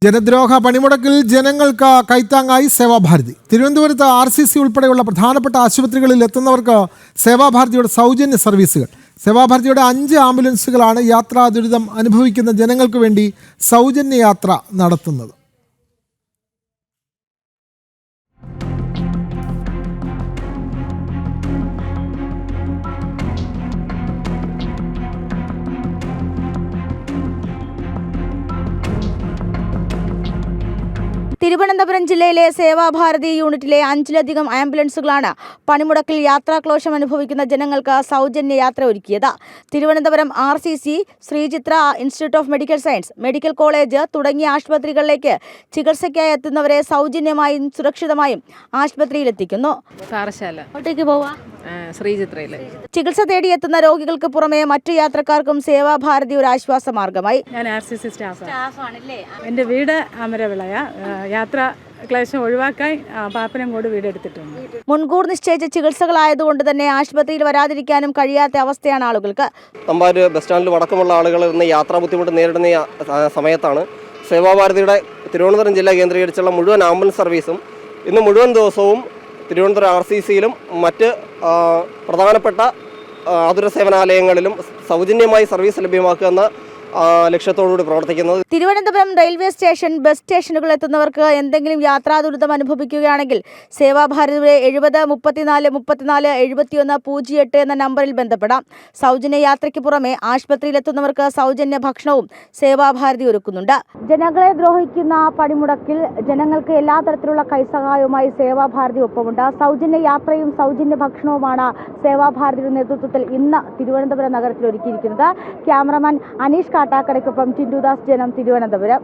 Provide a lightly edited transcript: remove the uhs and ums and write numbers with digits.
ജനദ്രോഹ പണിമുടക്കിൽ ജനങ്ങൾക്ക് കൈത്താങ്ങായി സേവാഭാരതി. തിരുവനന്തപുരത്ത് RCC ഉൾപ്പെടെയുള്ള പ്രധാനപ്പെട്ട ആശുപത്രികളിൽ എത്തുന്നവർക്ക് സേവാഭാരതിയുടെ സൗജന്യ സർവീസുകൾ. സേവാഭാരതിയുടെ 5 ആംബുലൻസുകളാണ് യാത്രാ ദുരിതം അനുഭവിക്കുന്ന ജനങ്ങൾക്ക് വേണ്ടി സൗജന്യ യാത്ര നടത്തുന്നത്. തിരുവനന്തപുരം ജില്ലയിലെ സേവാഭാരതി യൂണിറ്റിലെ 5ലധികം ആംബുലൻസുകളാണ് പണിമുടക്കിൽ യാത്രാക്ലേശം അനുഭവിക്കുന്ന ജനങ്ങൾക്ക് സൗജന്യ യാത്ര ഒരുക്കിയത്. Thiruvananthapuram RCC, Sree Chitra institute of medical science, medical college തുടങ്ങിയ ആശുപത്രികളിലേക്ക് ചികിത്സയ്ക്കായി എത്തുന്നവരെ സൗജന്യമായും സുരക്ഷിതമായും ആശുപത്രിയിലെത്തിക്കുന്നു. ചികിത്സ തേടിയെത്തുന്ന രോഗികൾക്ക് പുറമെ മറ്റു യാത്രക്കാർക്കും സേവാഭാരതി ഒരു ആശ്വാസ മാർഗമായി. ഞാൻ RCC സ്റ്റാഫാണ്. എൻ്റെ വീട് അമരവിളയ. യാത്രാ ക്ലേശം ഒഴിവാക്കാൻ പാപ്പനംകോട് വീടെടുത്തിട്ടുണ്ട്. മുൻകൂർ നിശ്ചയിച്ച ചികിത്സകളായതുകൊണ്ട് തന്നെ ആശുപത്രിയിൽ വരാതിരിക്കാനും കഴിയാത്ത അവസ്ഥയാണ് ആളുകൾക്ക്. തമ്പാനൂർ ബസ് സ്റ്റാൻഡിൽ അടക്കമുള്ള ആളുകൾ ഇന്ന് യാത്രാ ബുദ്ധിമുട്ട് നേരിടുന്ന സമയത്താണ് സേവാഭാരതിയുടെ തിരുവനന്തപുരം ജില്ല കേന്ദ്രീകരിച്ചുള്ള മുഴുവൻ ആംബുലൻസ് സർവീസും ഇന്ന് മുഴുവൻ ദിവസവും തിരുവനന്തപുരം RCCയിലും മറ്റ് പ്രധാനപ്പെട്ട ആതുര സേവനാലയങ്ങളിലും സൗജന്യമായി സർവീസ് ലഭ്യമാക്കുക എന്ന ലക്ഷ്യത്തോടുകൂടി പ്രവർത്തിക്കുന്നത്. തിരുവനന്തപുരം റെയിൽവേ സ്റ്റേഷൻ, ബസ് സ്റ്റേഷനുകളിൽ എത്തുന്നവർക്ക് എന്തെങ്കിലും യാത്രാ ദുരിതം അനുഭവിക്കുകയാണെങ്കിൽ സേവാഭാരതിയുടെ 70 34 34 71 08 എന്ന നമ്പറിൽ ബന്ധപ്പെടാം. സൗജന്യ യാത്രയ്ക്ക് പുറമെ ആശുപത്രിയിലെത്തുന്നവർക്ക് സൗജന്യ ഭക്ഷണവും സേവാഭാരതി ഒരുക്കുന്നുണ്ട്. ജനങ്ങളെ ദ്രോഹിക്കുന്ന പണിമുടക്കിൽ ജനങ്ങൾക്ക് എല്ലാ തരത്തിലുള്ള കൈസഹായവുമായി സേവാഭാരതി ഒപ്പമുണ്ട്. സൗജന്യ യാത്രയും സൗജന്യ ഭക്ഷണവുമാണ് സേവാഭാരതിയുടെ നേതൃത്വത്തിൽ ഇന്ന് തിരുവനന്തപുരം നഗരത്തിൽ ഒരുക്കിയിരിക്കുന്നത്. ക്യാമറമാൻ അനീഷ് കാട്ടാക്കടയ്ക്കൊപ്പം ടിൻഡു ദാസ്, ജനം, തിരുവനന്തപുരം.